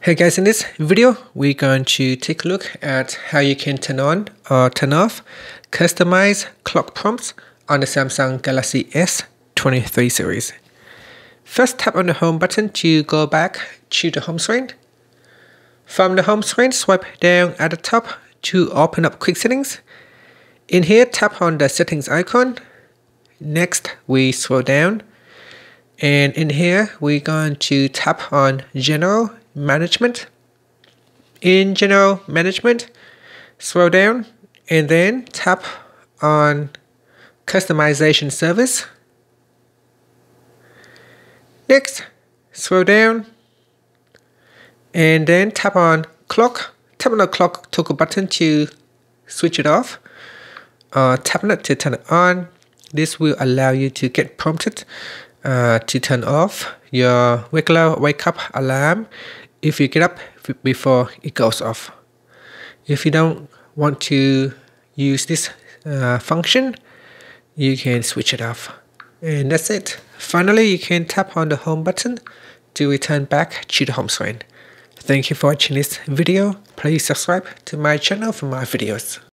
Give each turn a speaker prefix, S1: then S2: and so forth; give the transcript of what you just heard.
S1: Hey guys, in this video, we're going to take a look at how you can turn on or turn off customized clock prompts on the Samsung Galaxy S23 series. First, tap on the home button to go back to the home screen. From the home screen, swipe down at the top to open up quick settings. In here, tap on the settings icon. Next, we scroll down. And in here, we're going to tap on General Management. In General Management, scroll down and then tap on Customization Service. Next, scroll down and then tap on Clock. Tap on the clock toggle button to switch it off. Tap on it to turn it on. This will allow you to get prompted to turn off your regular wake up alarm if you get up before it goes off. If you don't want to use this function, you can switch it off. And that's it. Finally, you can tap on the home button to return back to the home screen. Thank you for watching this video. Please subscribe to my channel for more videos.